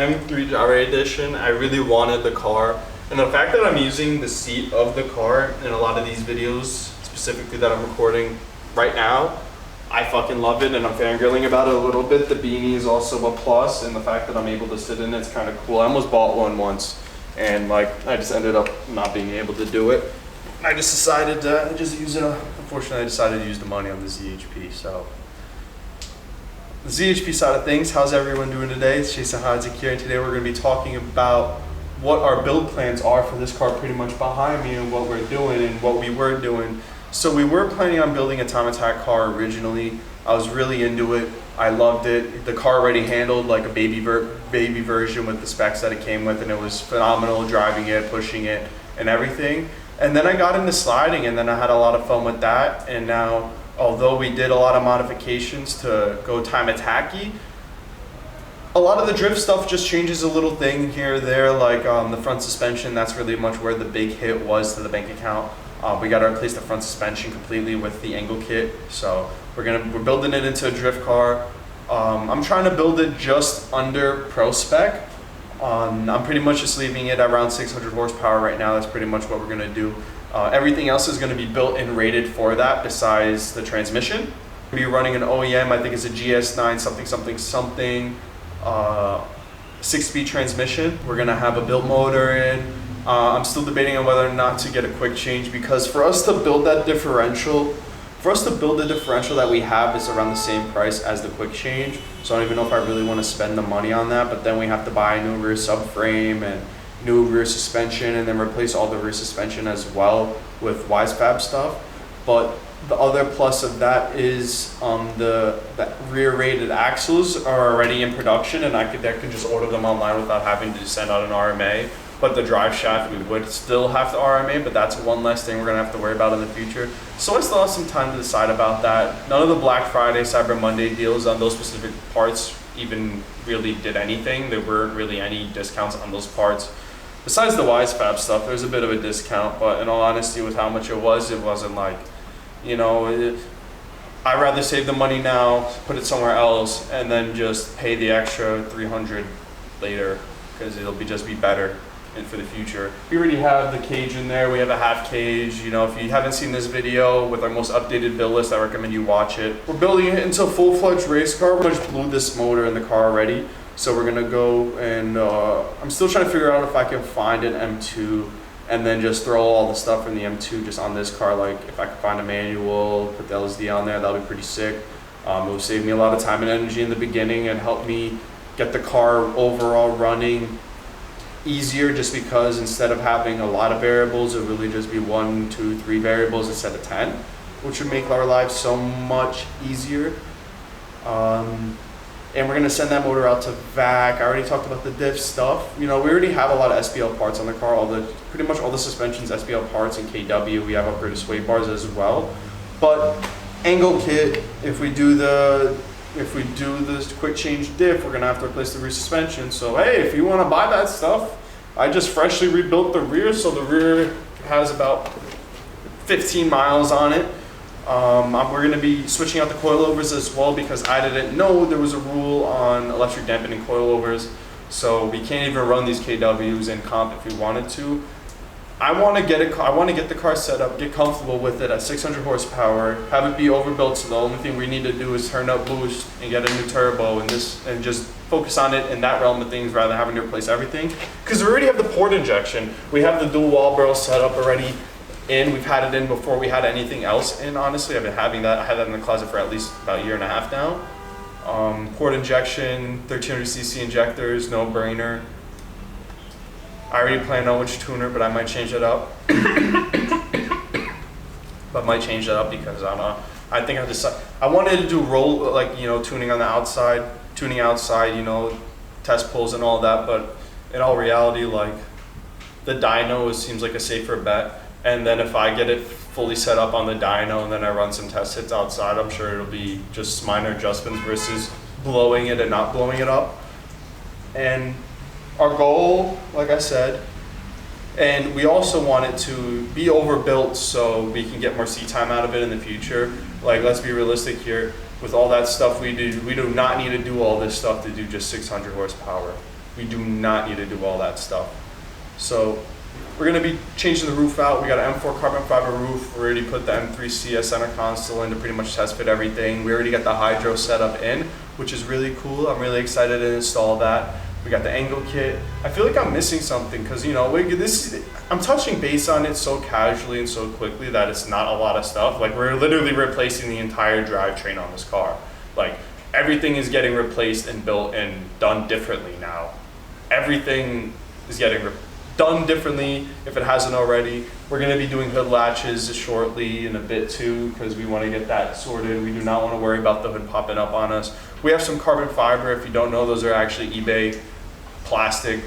M3 Gyro Edition. I really wanted the car, and the fact that I'm using the seat of the car in a lot of these videos, specifically that I'm recording right now, I fucking love it, and I'm fangirling about it a little bit. The beanie is also a plus, and the fact that I'm able to sit in it's kind of cool. I almost bought one once, and like I just ended up not being able to do it. I just decided to just use it. Unfortunately, I decided to use the money on the ZHP. So the ZHP side of things, how's everyone doing today? It's Jason Hadzik here, and today we're going to be talking about what our build plans are for this car pretty much behind me, and what we're doing and what we were doing. So we were planning on building a time attack car originally. I was really into it. I loved it. The car already handled like a baby version with the specs that it came with, and it was phenomenal driving it, pushing it, and everything. And then I got into sliding, and then I had a lot of fun with that. And now, although we did a lot of modifications to go time attacky, a lot of the drift stuff just changes a little thing here or there, like the front suspension. That's really much where the big hit was to the bank account. We got to replace the front suspension completely with the angle kit, so we're building it into a drift car. I'm trying to build it just under pro spec. I'm pretty much just leaving it around 600 horsepower right now. That's pretty much what we're gonna do. Everything else is gonna be built and rated for that besides the transmission. We'll be running an OEM, I think it's a GS9 something, 6-speed transmission. We're gonna have a built motor in. I'm still debating on whether or not to get a quick change, because for us to build that differential, the differential that we have is around the same price as the quick change. So I don't even know if I really want to spend the money on that, but then we have to buy a new rear subframe and new rear suspension, and then replace all the rear suspension as well with Wisefab stuff. But the other plus of that is the rear rated axles are already in production, and I could just order them online without having to send out an RMA. But the drive shaft, we would still have to RMA, but that's one less thing we're gonna have to worry about in the future. So I still have some time to decide about that. None of the Black Friday, Cyber Monday deals on those specific parts even really did anything. There weren't really any discounts on those parts. Besides the Wisefab stuff, there's a bit of a discount, but in all honesty, with how much it wasn't like, you know, I'd rather save the money now, put it somewhere else, and then just pay the extra $300 later, because it'll just be better. And for the future, we already have the cage in there. We have a half cage. You know, if you haven't seen this video with our most updated build list, I recommend you watch it. We're building it into a full-fledged race car. We just blew this motor in the car already, so we're gonna go and I'm still trying to figure out if I can find an M2 and then just throw all the stuff from the M2 just on this car. Like if I can find a manual, put the LSD on there, that'll be pretty sick. It will save me a lot of time and energy in the beginning and help me get the car overall running easier, just because instead of having a lot of variables, it would really just be 1, 2, 3 variables instead of 10, which would make our lives so much easier. And we're going to send that motor out to VAC. I already talked about the diff stuff. You know, we already have a lot of SBL parts on the car. Pretty much all the suspension's SBL parts and KW. We have upgraded sway bars as well. But angle kit, if we do the quick change diff, we're gonna have to replace the rear suspension. So hey, if you want to buy that stuff, I just freshly rebuilt the rear, so the rear has about 15 miles on it. We're gonna be switching out the coilovers as well, because I didn't know there was a rule on electric dampening coilovers, so we can't even run these KWs in comp if we wanted to. I want to get the car set up, get comfortable with it at 600 horsepower, have it be overbuilt, so the only thing we need to do is turn up boost and get a new turbo and just focus on it in that realm of things rather than having to replace everything. Because we already have the port injection. We have the dual wall barrel set up already in. We've had it in before we had anything else in, honestly. I've been having that. I had that in the closet for at least about a year and a half now. Port injection, 1300cc injectors, no brainer. I already plan on which tuner, but I might change it up. Because I don't know. I think I wanted to do tuning on the outside, tuning outside, you know, test pulls and all that. But in all reality, like the dyno seems like a safer bet. And then if I get it fully set up on the dyno and then I run some test hits outside, I'm sure it'll be just minor adjustments versus blowing it and not blowing it up. And our goal, like I said, and we also want it to be overbuilt so we can get more seat time out of it in the future. Like, let's be realistic here. With all that stuff we do not need to do all this stuff to do just 600 horsepower. We do not need to do all that stuff. So we're gonna be changing the roof out. We got an M4 carbon fiber roof. We already put the M3CS center console in to pretty much test fit everything. We already got the hydro setup in, which is really cool. I'm really excited to install that. We got the angle kit. I feel like I'm missing something because, you know, I'm touching base on it so casually and so quickly that it's not a lot of stuff. Like, we're literally replacing the entire drivetrain on this car. Like, everything is getting replaced and built and done differently now. Everything is getting done differently if it hasn't already. We're going to be doing hood latches shortly in a bit too, because we want to get that sorted. We do not want to worry about the hood popping up on us. We have some carbon fiber. If you don't know, those are actually eBay plastic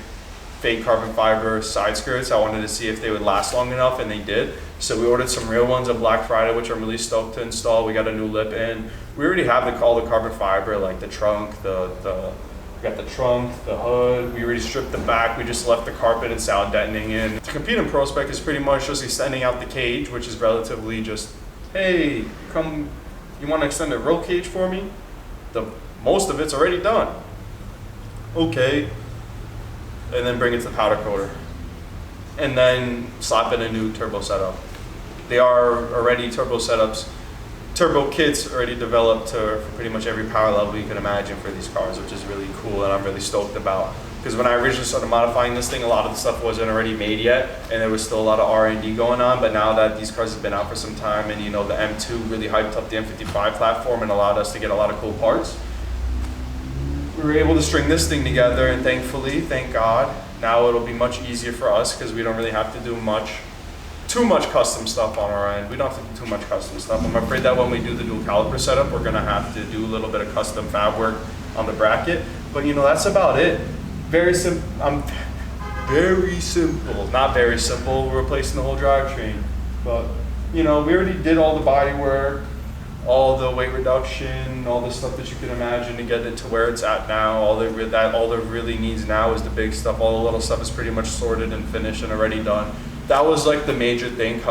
fake carbon fiber side skirts. I wanted to see if they would last long enough, and they did. So we ordered some real ones on Black Friday, which I'm really stoked to install. We got a new lip in. We already have all the carbon fiber, like the trunk, we got the trunk, the hood. We already stripped the back. We just left the carpet and sound deadening in. To compete in Pro Spec is pretty much just extending out the cage, which is relatively just, hey, you want to extend a roll cage for me? Most of it's already done. Okay. And then bring it to the powder coater. And then slap in a new turbo setup. They are already turbo setups. Turbo kits already developed for pretty much every power level you can imagine for these cars, which is really cool and I'm really stoked about. Because when I originally started modifying this thing, a lot of the stuff wasn't already made yet, and there was still a lot of R&D going on. But now that these cars have been out for some time, and you know the M2 really hyped up the M55 platform and allowed us to get a lot of cool parts, we were able to string this thing together, and thankfully, thank God, now it'll be much easier for us because we don't really have to do too much custom stuff on our end. We don't have to do too much custom stuff. I'm afraid that when we do the dual caliper setup, we're gonna have to do a little bit of custom fab work on the bracket. But you know, that's about it. Very simple. Very simple. Not very simple. We're replacing the whole drivetrain. But you know, we already did all the body work, all the weight reduction, all the stuff that you can imagine to get it to where it's at now. All that really needs now is the big stuff. All the little stuff is pretty much sorted and finished and already done. That was like the major thing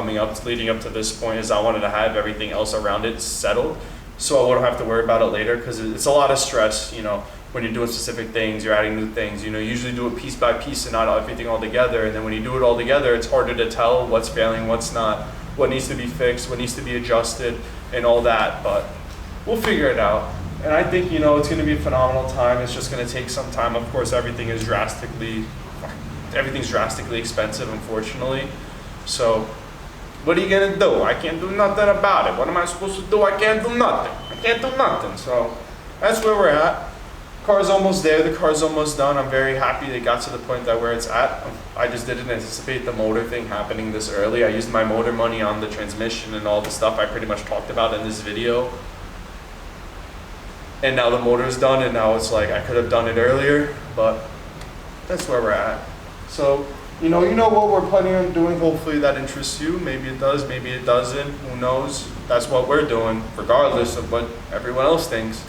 leading up to this point, is I wanted to have everything else around it settled so I wouldn't have to worry about it later, because it's a lot of stress, you know, when you're doing specific things, you're adding new things, you know, usually do it piece by piece and not everything all together. And then when you do it all together, it's harder to tell what's failing, what's not, what needs to be fixed, what needs to be adjusted and all that, but we'll figure it out. And I think, you know, it's going to be a phenomenal time. It's just going to take some time. Of course, everything's drastically expensive, unfortunately. So what are you gonna do? I can't do nothing about it. What am I supposed to do? I can't do nothing. So that's where we're at. Car's almost there. The car's almost done. I'm very happy they got to the point that where it's at. I just didn't anticipate the motor thing happening this early. I used my motor money on the transmission and all the stuff I pretty much talked about in this video. And now the motor's done, and now it's like I could have done it earlier, but that's where we're at. So, you know what we're planning on doing. Hopefully that interests you. Maybe it does, maybe it doesn't. Who knows? That's what we're doing, regardless of what everyone else thinks.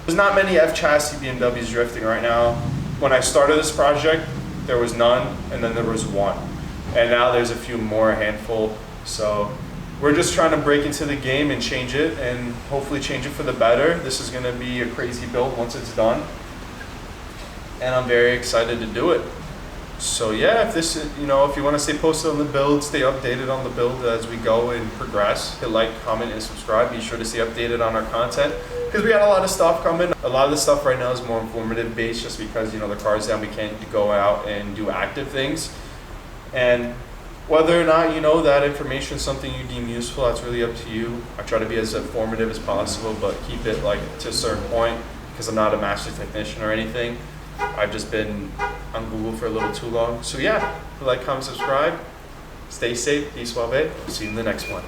There's not many F-chassis BMWs drifting right now. When I started this project, there was none, and then there was one. And now there's a few more, a handful. So we're just trying to break into the game and change it, and hopefully change it for the better. This is gonna be a crazy build once it's done. And I'm very excited to do it. So yeah, if you want to stay posted on the build, stay updated on the build as we go and progress. Hit like, comment, and subscribe. Be sure to stay updated on our content, because we got a lot of stuff coming. A lot of the stuff right now is more informative based, just because, you know, the car's down, we can't go out and do active things. And whether or not, you know, that information is something you deem useful, that's really up to you. I try to be as informative as possible, but keep it like to a certain point, because I'm not a master technician or anything. I've just been on Google for a little too long. So yeah, like, comment, subscribe. Stay safe. Be suave. See you in the next one.